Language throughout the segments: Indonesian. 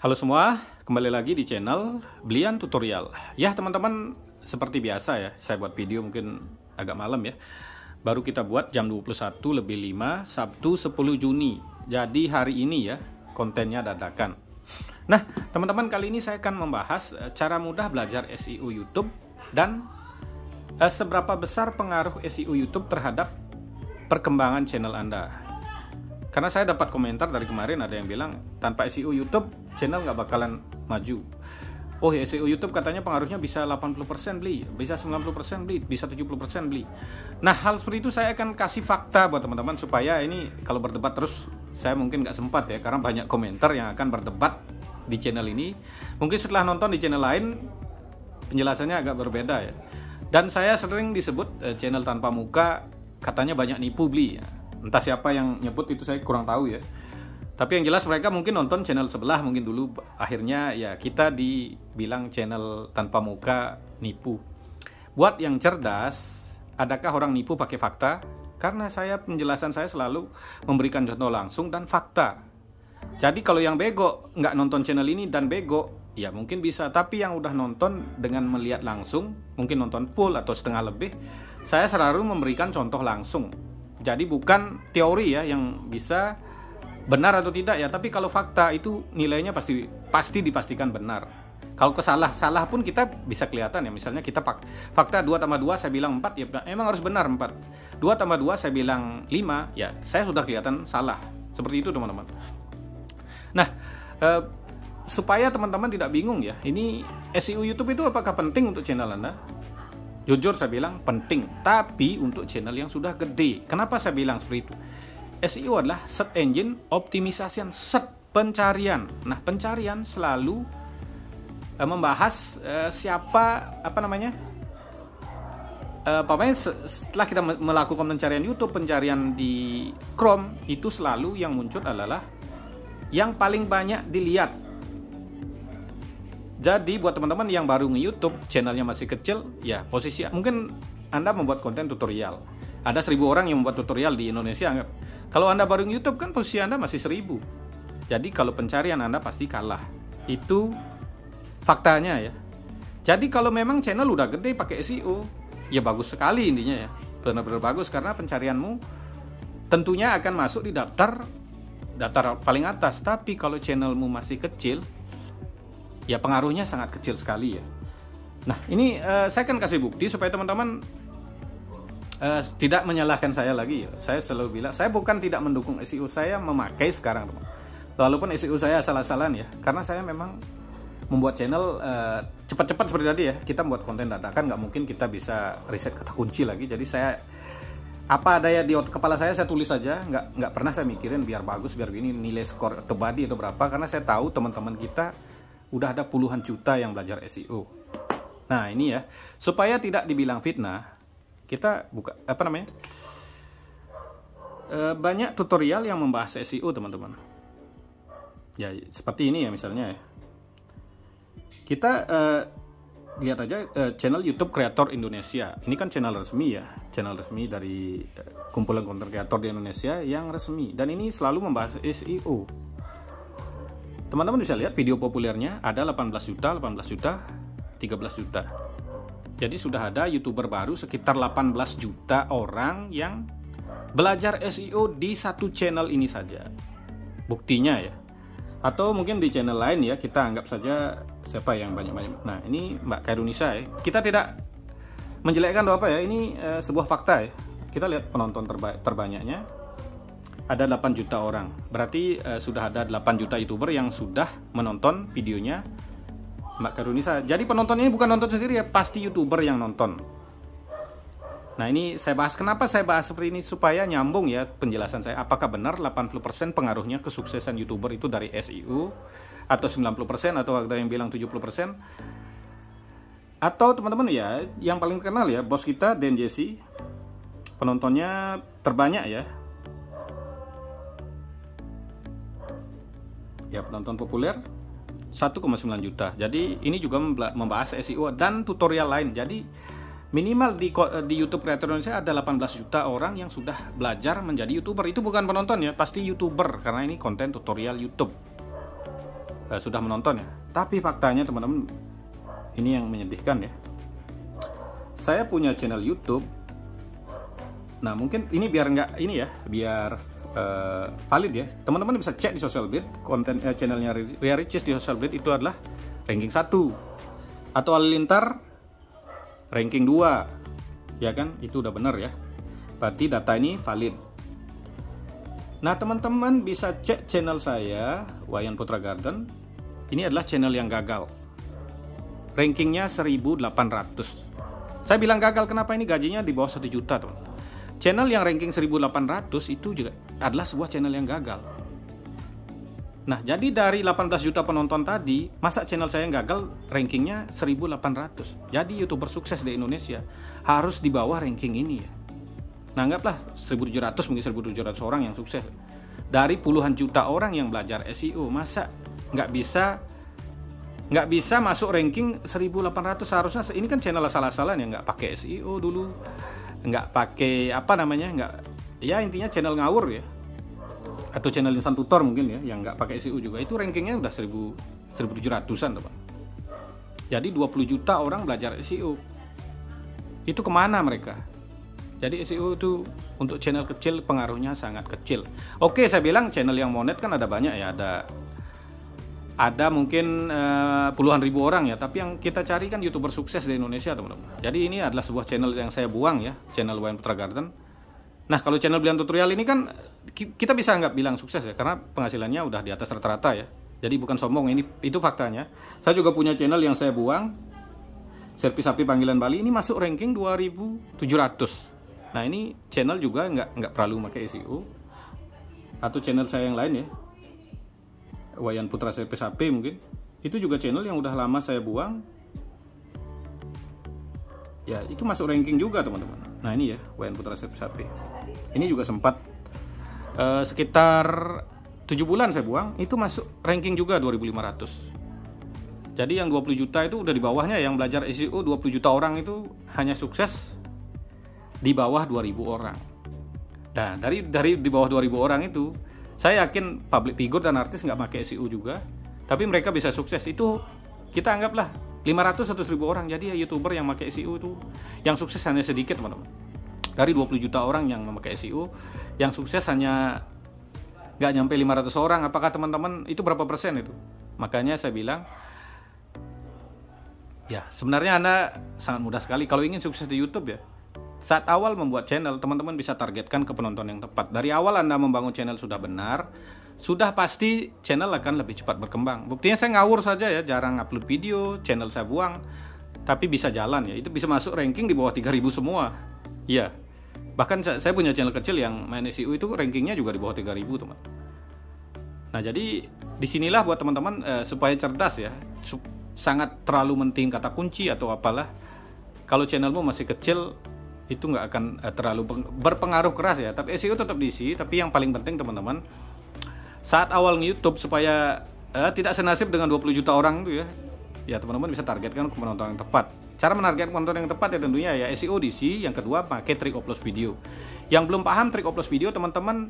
Halo semua, kembali lagi di channel Blian Tutorial. Ya teman-teman, seperti biasa ya, saya buat video mungkin agak malam ya. Baru kita buat jam 21:05 Sabtu 10 Juni. Jadi hari ini ya, kontennya dadakan. Nah, teman-teman, kali ini saya akan membahas cara mudah belajar SEO YouTube dan seberapa besar pengaruh SEO YouTube terhadap perkembangan channel Anda. Karena saya dapat komentar dari kemarin, ada yang bilang tanpa SEO YouTube channel nggak bakalan maju. Oh, SEO YouTube katanya pengaruhnya bisa 80% beli, bisa 90% beli, bisa 70% beli. Nah, hal seperti itu saya akan kasih fakta buat teman-teman supaya ini kalau berdebat terus saya mungkin nggak sempat ya, karena banyak komentar yang akan berdebat di channel ini. Mungkin setelah nonton di channel lain penjelasannya agak berbeda ya. Dan saya sering disebut channel tanpa muka katanya banyak nipu beli ya. Entah siapa yang nyebut itu, saya kurang tahu ya. Tapi yang jelas mereka mungkin nonton channel sebelah mungkin dulu, akhirnya ya kita dibilang channel tanpa muka nipu. Buat yang cerdas, adakah orang nipu pakai fakta? Karena penjelasan saya selalu memberikan contoh langsung dan fakta. Jadi kalau yang bego nggak nonton channel ini dan bego, ya mungkin bisa. Tapi yang udah nonton dengan melihat langsung, mungkin nonton full atau setengah lebih, saya selalu memberikan contoh langsung. Jadi bukan teori ya yang bisa benar atau tidak ya, tapi kalau fakta itu nilainya pasti dipastikan benar. Kalau salah pun kita bisa kelihatan ya, misalnya kita fakta 2 tambah 2 saya bilang 4 ya emang harus benar 4. 2 tambah 2 saya bilang 5 ya saya sudah kelihatan salah. Seperti itu teman-teman. Nah, supaya teman-teman tidak bingung ya, ini SEO YouTube itu apakah penting untuk channel Anda? Jujur saya bilang penting, tapi untuk channel yang sudah gede. Kenapa saya bilang seperti itu? SEO adalah search engine optimization, pencarian. Nah, pencarian selalu membahas setelah kita melakukan pencarian YouTube, pencarian di Chrome, itu selalu yang muncul adalah yang paling banyak dilihat. Jadi buat teman-teman yang baru nge-YouTube, channelnya masih kecil, ya posisi mungkin Anda membuat konten tutorial. Ada 1000 orang yang membuat tutorial di Indonesia. Kalau Anda baru nge-YouTube kan posisi Anda masih 1000. Jadi kalau pencarian Anda pasti kalah. Itu faktanya ya. Jadi kalau memang channel udah gede pakai SEO, ya bagus sekali intinya ya. Benar-benar bagus karena pencarianmu tentunya akan masuk di daftar paling atas. Tapi kalau channelmu masih kecil, ya pengaruhnya sangat kecil sekali ya. Nah ini saya akan kasih bukti supaya teman-teman tidak menyalahkan saya lagi ya. Saya selalu bilang saya bukan tidak mendukung SEO, saya memakai sekarang teman. Walaupun SEO saya salah-salahan ya, karena saya memang membuat channel cepat-cepat seperti tadi ya. Kita membuat konten dadakan, nggak mungkin kita bisa riset kata kunci lagi. Jadi saya apa ada ya di kepala saya tulis saja, nggak pernah saya mikirin biar bagus, biar ini nilai skor kebadi atau berapa, karena saya tahu teman-teman kita udah ada puluhan juta yang belajar SEO. Nah ini ya, supaya tidak dibilang fitnah, kita buka banyak tutorial yang membahas SEO teman-teman. Ya seperti ini ya misalnya ya. Kita lihat aja channel YouTube Kreator Indonesia. Ini kan channel resmi ya, channel resmi dari kumpulan konten kreator di Indonesia yang resmi. Dan ini selalu membahas SEO. Teman-teman bisa lihat video populernya ada 18 juta, 13 juta. Jadi sudah ada YouTuber baru sekitar 18 juta orang yang belajar SEO di satu channel ini saja. Buktinya ya. Atau mungkin di channel lain ya, kita anggap saja siapa yang banyak-banyak. Nah, ini Mbak Kairunisa ya. Kita tidak menjelekkan atau apa ya, ini sebuah fakta ya. Kita lihat penonton terbanyaknya. Ada 8 juta orang. Berarti sudah ada 8 juta YouTuber yang sudah menonton videonya Mbak Kairunisa. Jadi penontonnya ini bukan nonton sendiri ya, pasti YouTuber yang nonton. Nah ini saya bahas, kenapa saya bahas seperti ini, supaya nyambung ya penjelasan saya. Apakah benar 80% pengaruhnya kesuksesan YouTuber itu dari SEO, atau 90%, atau ada yang bilang 70%. Atau teman-teman ya, yang paling terkenal ya, bos kita Dan Jesse, penontonnya terbanyak ya. Ya penonton populer 1,9 juta. Jadi ini juga membahas SEO dan tutorial lain. Jadi minimal di YouTube Kreator Indonesia ada 18 juta orang yang sudah belajar menjadi YouTuber. Itu bukan penonton ya, pasti YouTuber karena ini konten tutorial YouTube. sudah menonton ya. Tapi faktanya teman-teman, ini yang menyedihkan ya. Saya punya channel YouTube. Nah mungkin ini biar nggak ini ya, biar valid ya. Teman-teman bisa cek di Social Blade, konten channelnya Ria Ricis di Social Blade itu adalah ranking 1, atau Halilintar ranking 2, ya kan? Itu udah benar ya. Berarti data ini valid. Nah teman-teman bisa cek channel saya, Wayan Putra Garden. Ini adalah channel yang gagal. Rankingnya 1800. Saya bilang gagal kenapa? Ini gajinya di bawah 1 juta teman. Channel yang ranking 1800 itu juga adalah sebuah channel yang gagal. Nah jadi dari 18 juta penonton tadi, masa channel saya yang gagal rankingnya 1800. Jadi YouTuber sukses di Indonesia harus di bawah ranking ini ya. Nah anggaplah 1700, mungkin 1700 orang yang sukses. Dari puluhan juta orang yang belajar SEO, masa nggak bisa masuk ranking 1800? Seharusnya ini kan channel asal-asalan ya, nggak pakai SEO dulu, nggak pakai apa namanya, nggak, ya intinya channel ngawur ya, atau channel insan tutor mungkin ya, yang nggak pakai SEO juga. Itu rankingnya udah 1700-an teman. Jadi 20 juta orang belajar SEO. Itu kemana mereka? Jadi SEO itu untuk channel kecil pengaruhnya sangat kecil. Oke, saya bilang channel yang monet kan ada banyak ya, ada mungkin puluhan ribu orang ya, tapi yang kita cari kan YouTuber sukses di Indonesia teman-teman. Jadi ini adalah sebuah channel yang saya buang ya, channel Wayan Putra Garden. Nah kalau channel Belian Tutorial ini kan kita bisa nggak bilang sukses ya, karena penghasilannya udah di atas rata-rata ya. Jadi bukan sombong, itu faktanya. Saya juga punya channel yang saya buang, Servis Sapi Panggilan Bali, ini masuk ranking 2700. Nah ini channel juga nggak perlu pakai SEO. Atau channel saya yang lain ya, Wayan Putra Servis HP mungkin, itu juga channel yang udah lama saya buang. Ya itu masuk ranking juga teman-teman. Nah ini ya, Wayan Putra Servis HP. Ini juga sempat sekitar 7 bulan saya buang, itu masuk ranking juga 2500. Jadi yang 20 juta itu udah di bawahnya, yang belajar SEO 20 juta orang itu hanya sukses di bawah 2000 orang. Nah dari di bawah 2000 orang itu, saya yakin public figure dan artis nggak pakai SEO juga, tapi mereka bisa sukses. Itu kita anggaplah 500 atau 1000 orang. Jadi ya YouTuber yang pakai SEO itu yang sukses hanya sedikit teman-teman. Dari 20 juta orang yang memakai SEO, yang sukses hanya nggak nyampe 500 orang. Apakah teman-teman itu berapa persen itu? Makanya saya bilang, ya sebenarnya Anda sangat mudah sekali kalau ingin sukses di YouTube ya. Saat awal membuat channel, teman-teman bisa targetkan ke penonton yang tepat. Dari awal Anda membangun channel sudah benar, sudah pasti channel akan lebih cepat berkembang. Buktinya saya ngawur saja ya, jarang upload video, channel saya buang, tapi bisa jalan ya. Itu bisa masuk ranking di bawah 3000 semua. Iya. Bahkan saya punya channel kecil yang main SEO itu rankingnya juga di bawah 3000 teman. Nah jadi disinilah buat teman-teman supaya cerdas ya, sangat terlalu penting kata kunci atau apalah. Kalau channelmu masih kecil, itu nggak akan terlalu berpengaruh keras ya. Tapi SEO tetap diisi. Tapi yang paling penting teman-teman, saat awal YouTube supaya tidak senasib dengan 20 juta orang itu ya teman-teman bisa targetkan ke penonton yang tepat. Cara menarget penonton yang tepat ya tentunya ya SEO diisi. Yang kedua pakai trik upload video. Yang belum paham trik upload video, teman-teman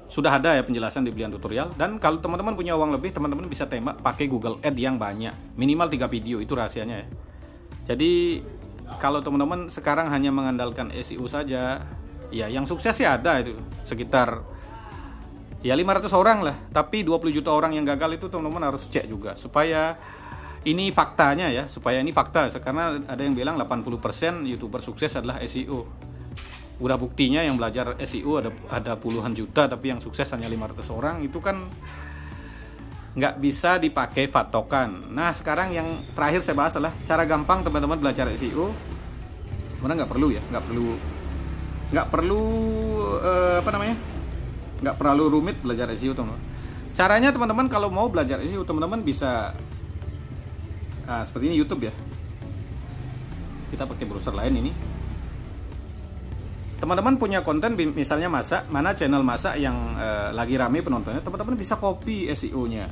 sudah ada ya penjelasan di Belian Tutorial. Dan kalau teman-teman punya uang lebih, teman-teman bisa tembak pakai Google Ads yang banyak, minimal 3 video, itu rahasianya ya. Jadi kalau teman-teman sekarang hanya mengandalkan SEO saja, ya yang sukses ya ada itu sekitar ya 500 orang lah. Tapi 20 juta orang yang gagal itu teman-teman harus cek juga, supaya ini faktanya ya, supaya ini fakta. Karena ada yang bilang 80% YouTuber sukses adalah SEO. Udah buktinya yang belajar SEO ada puluhan juta, tapi yang sukses hanya 500 orang. Itu kan nggak bisa dipakai patokan. Nah sekarang yang terakhir saya bahas adalah cara gampang teman-teman belajar SEO. Sebenarnya nggak perlu nggak perlu rumit belajar SEO teman-teman. Caranya teman-teman kalau mau belajar SEO, teman-teman bisa seperti ini YouTube ya. Kita pakai browser lain ini. Teman-teman punya konten misalnya masak, mana channel masak yang lagi rame penontonnya, teman-teman bisa copy SEO-nya.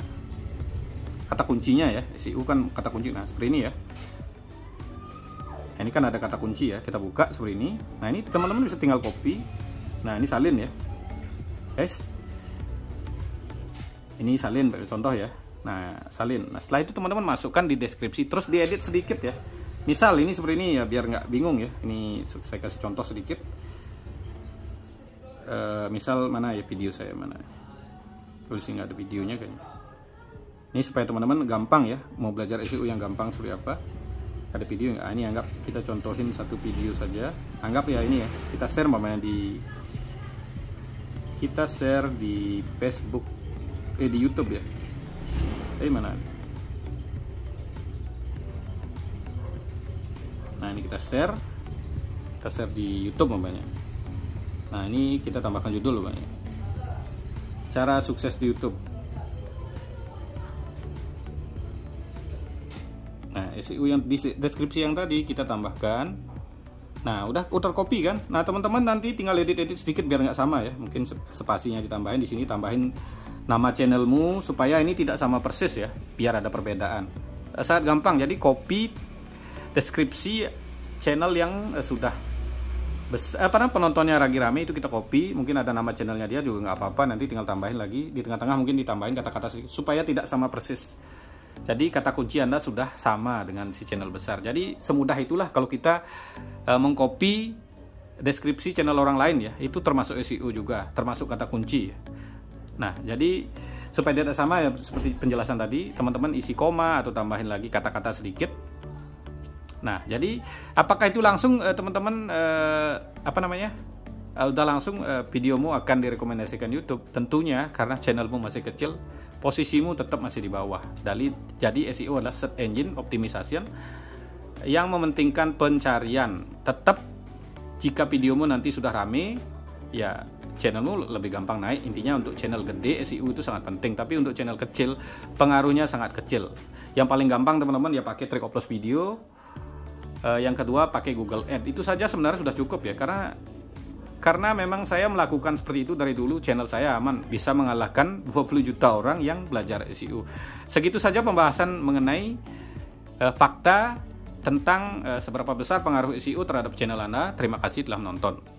Kata kuncinya ya, SEO kan kata kunci. Nah, seperti ini ya. Nah, ini kan ada kata kunci ya, kita buka seperti ini. Nah, ini teman-teman bisa tinggal copy. Nah, ini salin ya. Guys. Ini salin contoh ya. Nah, salin. Nah, setelah itu teman-teman masukkan di deskripsi, terus diedit sedikit ya. Misal ini seperti ini ya, biar nggak bingung ya. Ini saya kasih contoh sedikit. Misal mana ya video saya, mana? Tulis nggak ada videonya kayaknya. Ini supaya teman-teman gampang ya, mau belajar SEO yang gampang seperti apa. Ada video nggak? Ini anggap kita contohin satu video saja. Anggap ya ini ya, kita share di Facebook, di YouTube ya. Mana? Nah, ini kita share di YouTube umpamanya. Nah, ini kita tambahkan judul umpamanya. Cara sukses di YouTube. Nah, SEO yang di deskripsi yang tadi kita tambahkan. Nah, udah tercopy kan? Nah, teman-teman nanti tinggal edit sedikit biar nggak sama ya. Mungkin spasinya ditambahin, di sini tambahin nama channelmu supaya ini tidak sama persis ya, biar ada perbedaan. Sangat gampang. Jadi copy deskripsi channel yang sudah penontonnya lagi rame, itu kita copy. Mungkin ada nama channelnya dia juga nggak apa-apa, nanti tinggal tambahin lagi di tengah-tengah, mungkin ditambahin kata-kata supaya tidak sama persis. Jadi kata kunci Anda sudah sama dengan si channel besar. Jadi semudah itulah kalau kita mengcopy deskripsi channel orang lain ya, itu termasuk SEO juga, termasuk kata kunci ya. Nah, jadi supaya tidak sama ya, seperti penjelasan tadi, teman-teman isi koma atau tambahin lagi kata-kata sedikit. Nah, jadi apakah itu langsung teman-teman udah langsung videomu akan direkomendasikan YouTube? Tentunya, karena channelmu masih kecil, posisimu tetap masih di bawah. Jadi SEO adalah search engine optimization yang mementingkan pencarian. Tetap jika videomu nanti sudah rame, ya channelmu lebih gampang naik. Intinya untuk channel gede SEO itu sangat penting, tapi untuk channel kecil pengaruhnya sangat kecil. Yang paling gampang teman-teman ya pakai trik upload video. Yang kedua pakai Google Ads. Itu saja sebenarnya sudah cukup ya, karena memang saya melakukan seperti itu dari dulu. Channel saya aman, bisa mengalahkan 20 juta orang yang belajar SEO. Segitu saja pembahasan mengenai fakta tentang seberapa besar pengaruh SEO terhadap channel Anda. Terima kasih telah menonton.